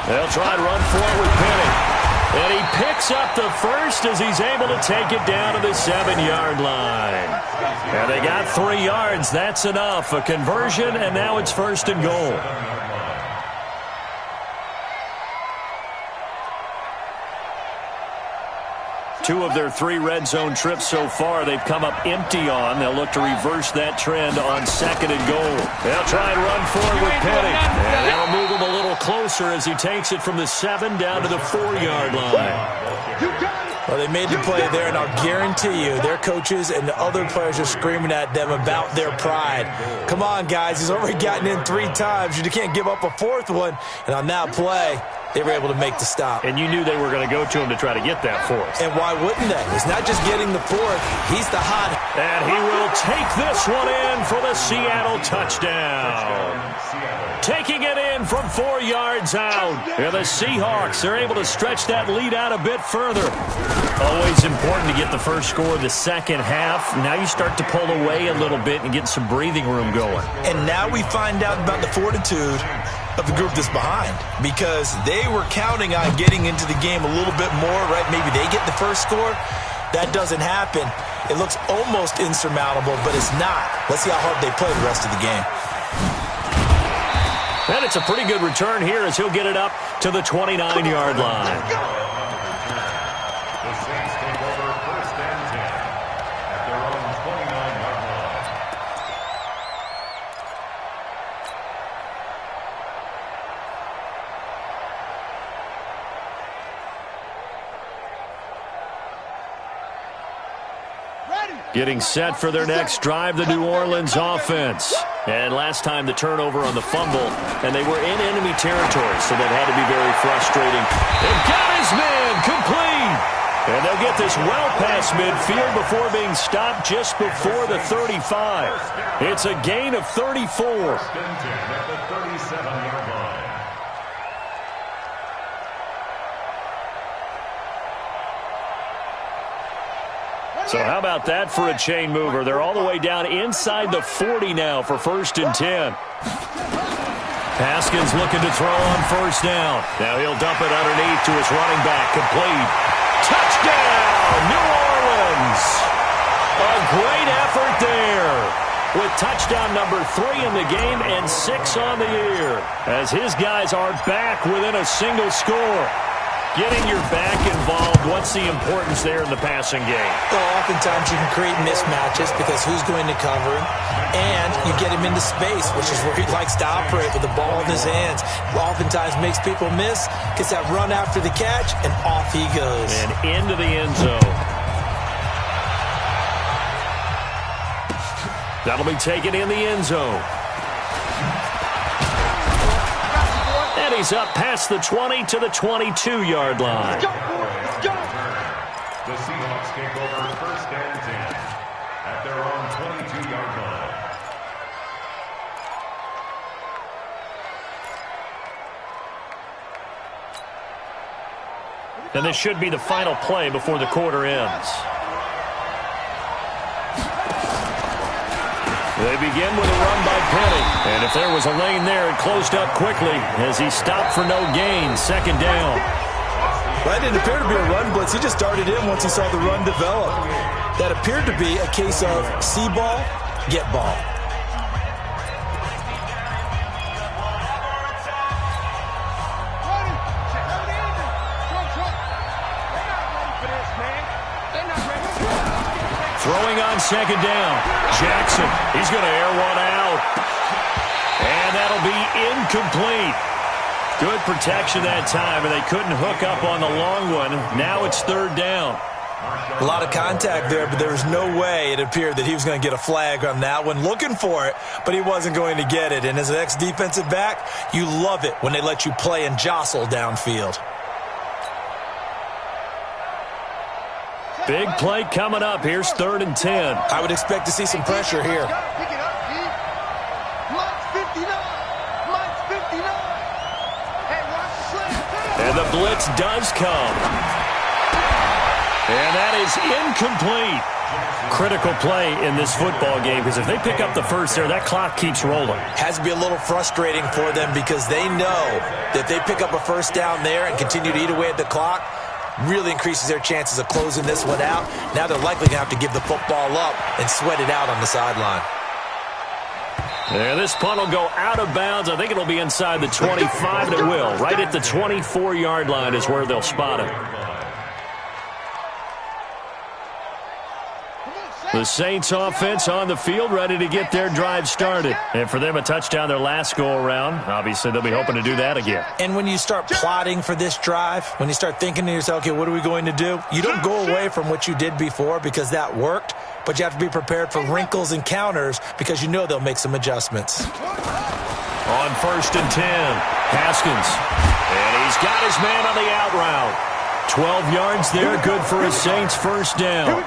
They'll try to run forward with Penny. And he picks up the first as he's able to take it down to the 7-yard line. And they got 3 yards. That's enough. A conversion, and now it's 1st and goal. Two of their 3 red zone trips so far, they've come up empty on. They'll look to reverse that trend on 2nd and goal. They'll try and run forward with Penny. And that'll move him a little closer as he takes it from the 7 down to the 4-yard line.
Well, they made the play there, and I'll guarantee you their coaches and the other players are screaming at them about their pride. Come on, guys. He's already gotten in 3 times. You can't give up a 4th one. And on that play, they were able to make the stop.
And you knew they were going to go to him to try to get that 4th.
And why wouldn't they? It's not just getting the 4th. He's the hot.
And he will take this one in for the Seattle touchdown. Taking it in from 4 yards out. And the Seahawks are able to stretch that lead out a bit further. Always important to get the first score of the second half. Now you start to pull away a little bit and get some breathing room going.
And now we find out about the fortitude of the group that's behind, because they were counting on getting into the game a little bit more, right? Maybe they get the first score. That doesn't happen. It looks almost insurmountable, but it's not. Let's see how hard they play the rest of the game.
And it's a pretty good return here as he'll get it up to the 29-yard line.
The Saints take over 1st and 10 at their own 29-yard line.
Getting set for their next drive, the New Orleans offense. And last time the turnover on the fumble, and they were in enemy territory, so that had to be very frustrating. They've got his man complete. And they'll get this well past midfield before being stopped just before the 35. It's a gain of 34.
1st and 10 at the 37-yard line.
So how about that for a chain mover? They're all the way down inside the 40 now for 1st and 10. Haskins looking to throw on 1st down. Now he'll dump it underneath to his running back. Complete. Touchdown, New Orleans. A great effort there, with touchdown number 3 in the game and 6 on the year, as his guys are back within a single score. Getting your back involved, what's the importance there in the passing game?
Well, oftentimes you can create mismatches because who's going to cover him, and you get him into space, which is where he likes to operate with the ball in his hands. Oftentimes makes people miss, gets that run after the catch, and off he goes.
And into the end zone. That'll be taken in the end zone. And he's up past the 20 to the 22-yard line.
The Seahawks take over 1st and 10 at their own 22-yard line.
And this should be the final play before the quarter ends. They begin with a run by Penny. And if there was a lane there, it closed up quickly as he stopped for no gain. 2nd down.
Well, that didn't appear to be a run blitz. He just darted in once he saw the run develop. That appeared to be a case of see ball, get ball.
Throwing on 2nd down. Jackson, he's going to air one out. And that'll be incomplete. Good protection that time, and they couldn't hook up on the long one. Now it's 3rd down.
A lot of contact there, but there was no way it appeared that he was going to get a flag on that one. Looking for it, but he wasn't going to get it. And as an ex-defensive back, you love it when they let you play and jostle downfield.
Big play coming up. Here's 3rd and 10.
I would expect to see some pressure here.
Pick it up, Steve. Mike's 59. Mike's 59. Hey, watch the slant.
And the blitz does come. And that is incomplete. Critical play in this football game, because if they pick up the first there, that clock keeps rolling.
Has to be a little frustrating for them because they know that if they pick up a 1st down there and continue to eat away at the clock, really increases their chances of closing this one out. Now they're likely going to have to give the football up and sweat it out on the sideline.
Yeah, this punt will go out of bounds. I think it'll be inside the 25, and it will. Right at the 24-yard line is where they'll spot it. The Saints offense on the field, ready to get their drive started. And for them, a touchdown their last go-around. Obviously, they'll be hoping to do that again.
And when you start plotting for this drive, when you start thinking to yourself, okay, what are we going to do? You don't go away from what you did before because that worked, but you have to be prepared for wrinkles and counters because you know they'll make some adjustments.
On 1st and 10, Haskins. And he's got his man on the out route. 12 yards there, good for a Saints first down.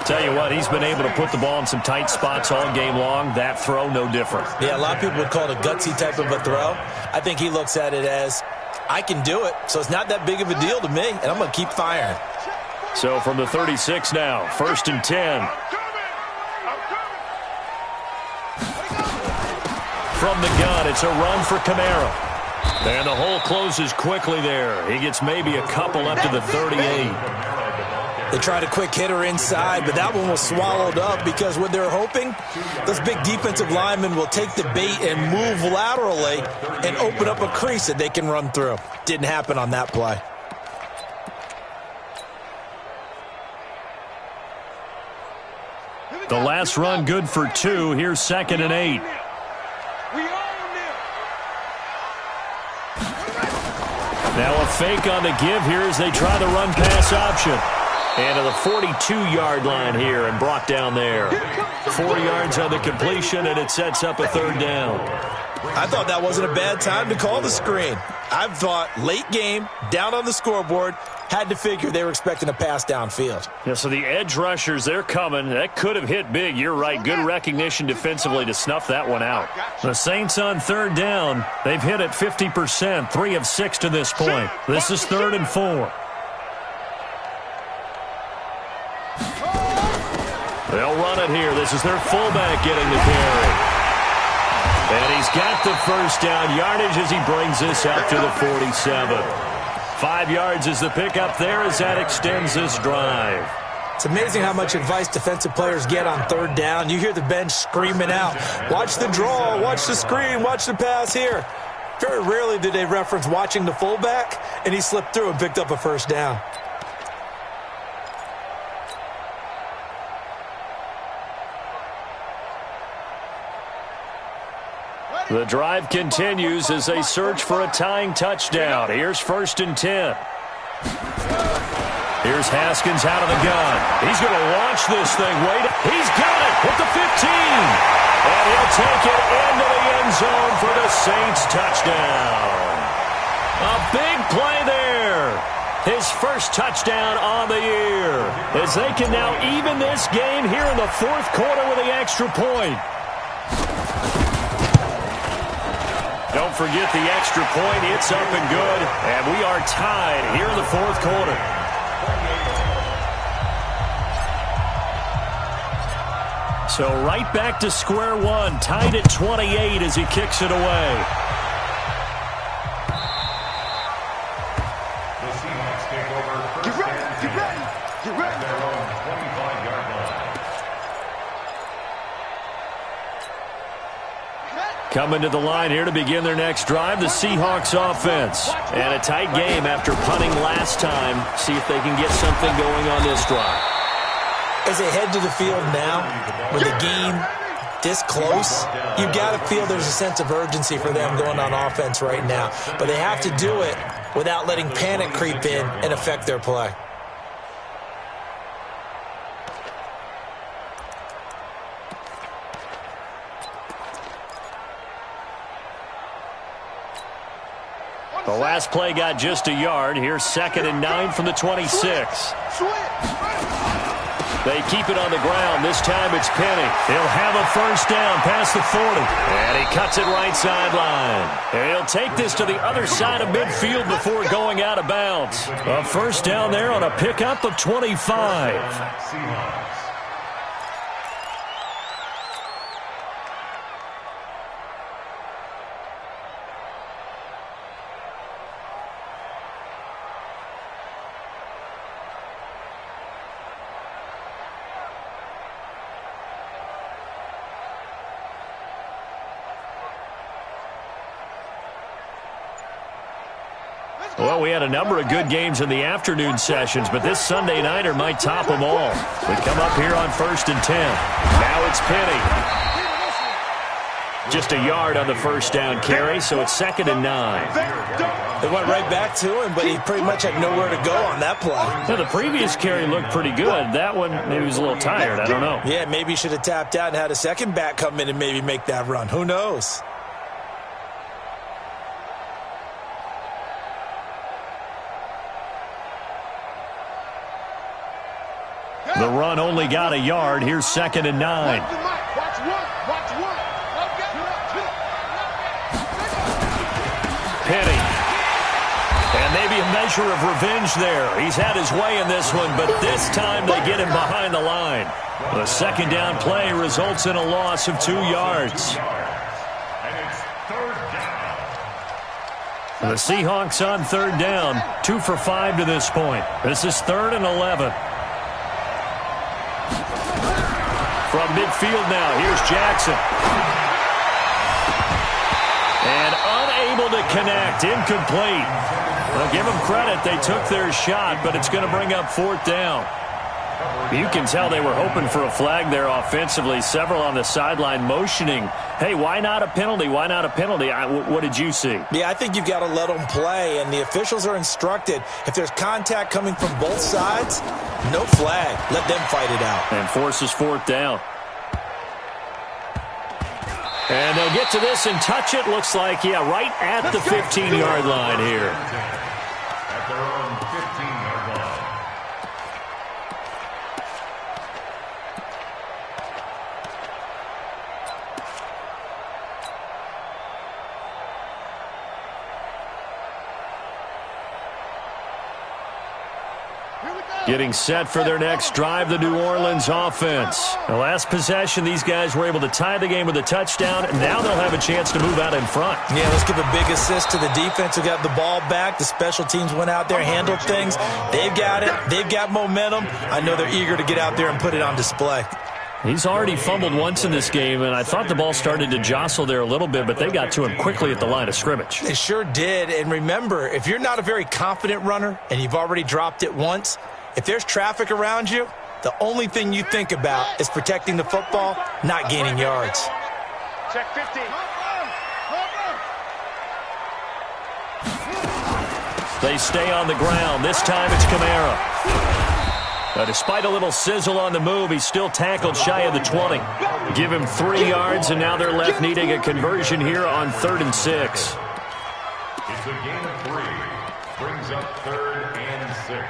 Tell you what, he's been able to put the ball in some tight spots all game long. That throw, no different.
Yeah, a lot of people would call it a gutsy type of a throw. I think he looks at it as, I can do it, so it's not that big of a deal to me, and I'm going to keep firing.
So from the 36 now, 1st and 10. From the gun, it's a run for Kamara. And the hole closes quickly there. He gets maybe a couple up to the 38.
They tried a quick hitter inside, but that one was swallowed up because what they're hoping, those big defensive linemen will take the bait and move laterally and open up a crease that they can run through. Didn't happen on that play.
The last run good for 2. Here's 2nd and 8. Now a fake on the give here as they try the run-pass option. And to the 42-yard line here and brought down there. 4 yards on the completion, and it sets up a 3rd down.
I thought that wasn't a bad time to call the screen. I thought late game, down on the scoreboard, had to figure they were expecting a pass downfield.
Yeah, so the edge rushers, they're coming. That could have hit big. You're right. Good recognition defensively to snuff that one out. The Saints on 3rd down. They've hit it 50%, 3 of 6 to this point. This is 3rd and 4. They'll run it here. This is their fullback getting the carry. And he's got the first down yardage as he brings this out to the 47. 5 yards is the pickup there as that extends this drive.
It's amazing how much advice defensive players get on 3rd down. You hear the bench screaming out, watch the draw, watch the screen, watch the pass here. Very rarely do they reference watching the fullback, and he slipped through and picked up a first down.
The drive continues as they search for a tying touchdown. Here's 1st and 10. Here's Haskins out of the gun. He's going to launch this thing. Wait, he's got it at the 15. And he'll take it into the end zone for the Saints touchdown. A big play there. His first touchdown on the year. As they can now even this game here in the 4th quarter with the extra point. Don't forget the extra point. It's up and good. And we are tied here in the 4th quarter. So right back to square one. Tied at 28 as he kicks it away.
The Seahawks take over first and 10 at their own 25-yard line.
Coming to the line here to begin their next drive, the Seahawks offense. And a tight game after punting last time. See if they can get something going on this drive.
As they head to the field now, with the game this close, you've got to feel there's a sense of urgency for them going on offense right now. But they have to do it without letting panic creep in and affect their play.
The last play got just a yard. Here's 2nd and 9 from the 26. They keep it on the ground. This time it's Penny. He'll have a first down past the 40. And he cuts it right sideline. And he'll take this to the other side of midfield before going out of bounds. A first down there on a pickup of 25.
Seahawks.
Well, we had a number of good games in the afternoon sessions, but this Sunday nighter might top them all. We come up here on 1st and 10. Now it's Penny. Just a yard on the first down carry, so it's 2nd and 9.
They went right back to him, but he pretty much had nowhere to go on that play.
Now, the previous carry looked pretty good. That one, maybe he was a little tired. I don't know.
Yeah, maybe he should have tapped out and had a second back come in and maybe make that run. Who knows?
The run only got a yard. Here's 2nd and 9. Penny. And maybe a measure of revenge there. He's had his way in this one, but this time they get him behind the line. The 2nd down play results in a loss of 2 yards.
And it's 3rd down.
The Seahawks on 3rd down, 2 for 5 to this point. This is 3rd and 11. From midfield now, here's Jackson. And unable to connect, incomplete. Well, give them credit, they took their shot, but it's going to bring up 4th down. You can tell they were hoping for a flag there offensively. Several on the sideline motioning, hey, why not a penalty? Why not a penalty? What did you see?
Yeah, I think you've got to let them play, and the officials are instructed, if there's contact coming from both sides, no flag. Let them fight it out.
And forces 4th down. And they'll get to this and touch it. Looks like, yeah, right at the 15-yard line here.
At their own 15-yard line.
Getting set for their next drive, the New Orleans offense. The last possession, these guys were able to tie the game with a touchdown, and now they'll have a chance to move out in front.
Yeah, let's give a big assist to the defense who got the ball back. The special teams went out there, handled things. They've got it. They've got momentum. I know they're eager to get out there and put it on display.
He's already fumbled once in this game, and I thought the ball started to jostle there a little bit, but they got to him quickly at the line of scrimmage.
They sure did. And remember, if you're not a very confident runner and you've already dropped it once, if there's traffic around you, the only thing you think about is protecting the football, not gaining yards.
Check 15.
They stay on the ground. This time it's Kamara. Despite a little sizzle on the move, he's still tackled shy of the 20. Give him 3 yards, and now they're left needing a conversion here on 3rd and 6.
It's a gain of 3. Brings up 3rd and 6.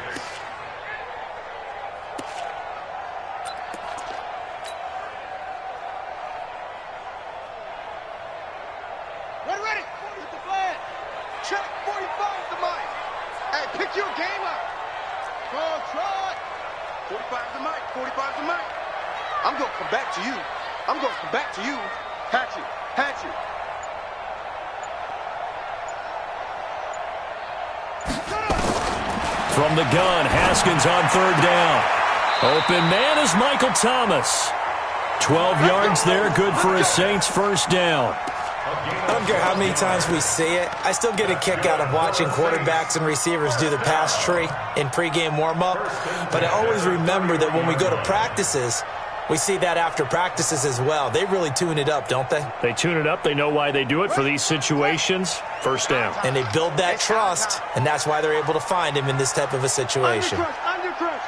Ready. Hit the flag. Check 45 the mic. Hey, pick your game up. Go try. 45 the mic. 45 the mic. I'm going to come back to you. I'm going to come back to you. Hatchet.
From the gun, Haskins on 3rd down. Open man is Michael Thomas. 12 yards there, good for a Saints 1st down.
I don't care how many times we see it. I still get a kick out of watching quarterbacks and receivers do the pass tree in pregame warm-up. But I always remember that when we go to practices, we see that after practices as well. They really tune it up, don't they?
They tune it up. They know why they do it for these situations. 1st down.
And they build that trust, and that's why they're able to find him in this type of a situation.
Undercrush.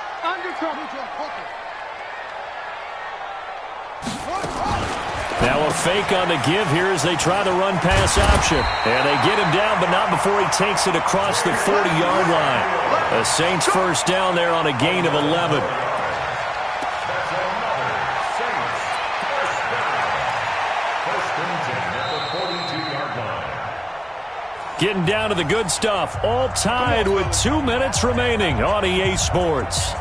Now a fake on the give here as they try the run-pass option. And they get him down, but not before he takes it across the 40-yard line. The Saints 1st down there on a gain of 11.
That's another Saints 1st down. 1st and 10 at the 42-yard line.
Getting down to the good stuff. All tied with 2 minutes remaining on EA Sports.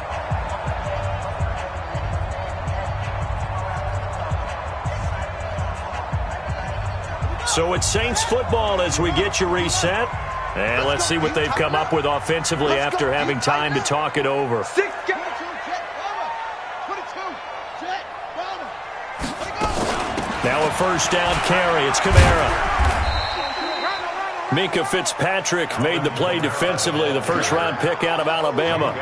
So it's Saints football as we get you reset. And let's see what they've come up with offensively after having time to talk it over. Now a 1st down carry. It's Kamara. Mika Fitzpatrick made the play defensively, the first-round pick out of Alabama.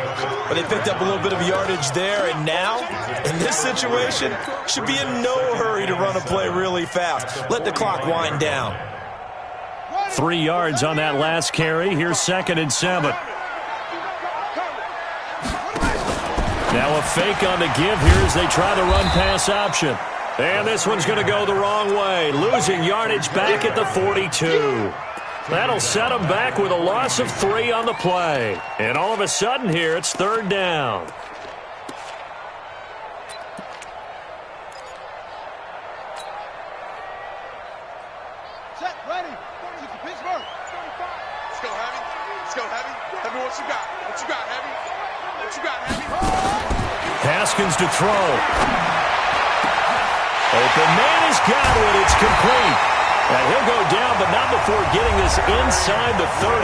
But they picked up a little bit of yardage there, and now, in this situation, should be in no hurry to run a play really fast. Let the clock wind down.
3 yards on that last carry. Here's 2nd and 7. Now a fake on the give here as they try the run-pass option. And this one's going to go the wrong way, losing yardage back at the 42. That'll set them back with a loss of 3 on the play. And all of a sudden here, it's 3rd down.
Set, ready. Get to Pittsburgh. Let's go, Heavy. Let's go, Heavy. Tell me what you got. What you got, Heavy? What you got, Heavy?
Haskins to throw. Open man has got it. It's complete. And he'll go down, but not before getting this inside the 30.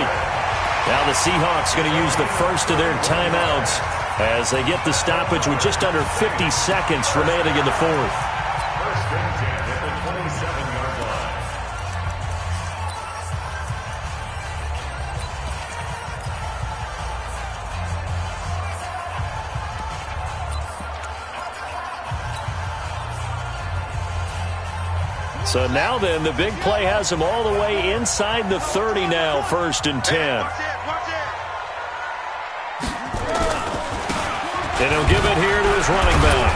Now the Seahawks going to use the first of their timeouts as they get the stoppage with just under 50 seconds remaining in the 4th.
First and 10 at the 27-yard line.
So now then, the big play has them all the way inside the 30 now, 1st and 10. And he'll give it here to his running back.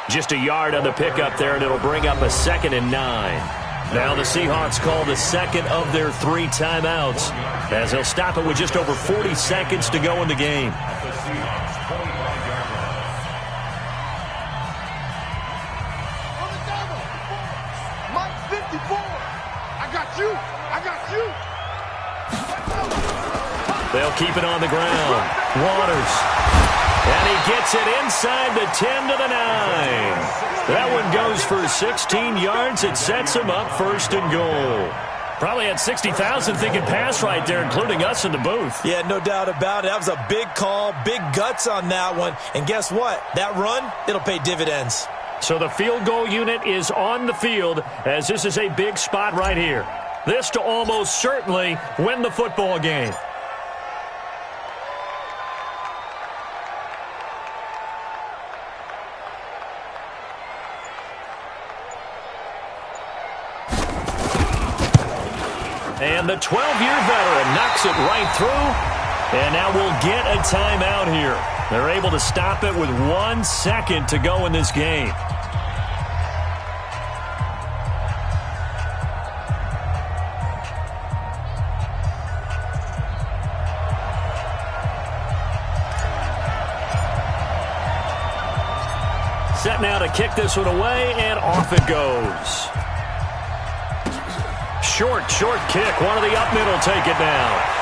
Just a yard on the pickup there, and it'll bring up a 2nd and 9. Now the Seahawks call the 2nd of their 3 timeouts as they'll stop it with just over 40 seconds to go in the game.
At the Seahawks 25-yard line.
Mike 54. I got you. I got you.
They'll keep it on the ground. Waters. And he gets it inside the 10 to the 9. That one goes for 16 yards. It sets him up 1st and goal. Probably had 60,000 thinking pass right there, including us in the booth.
Yeah, no doubt about it. That was a big call, big guts on that one. And guess what? That run, it'll pay dividends.
So the field goal unit is on the field as this is a big spot right here. This to almost certainly win the football game. And the 12-year veteran knocks it right through. And now we'll get a timeout here. They're able to stop it with 1 second to go in this game. Set now to kick this one away, and off it goes. Short kick. One of the up middle take it down.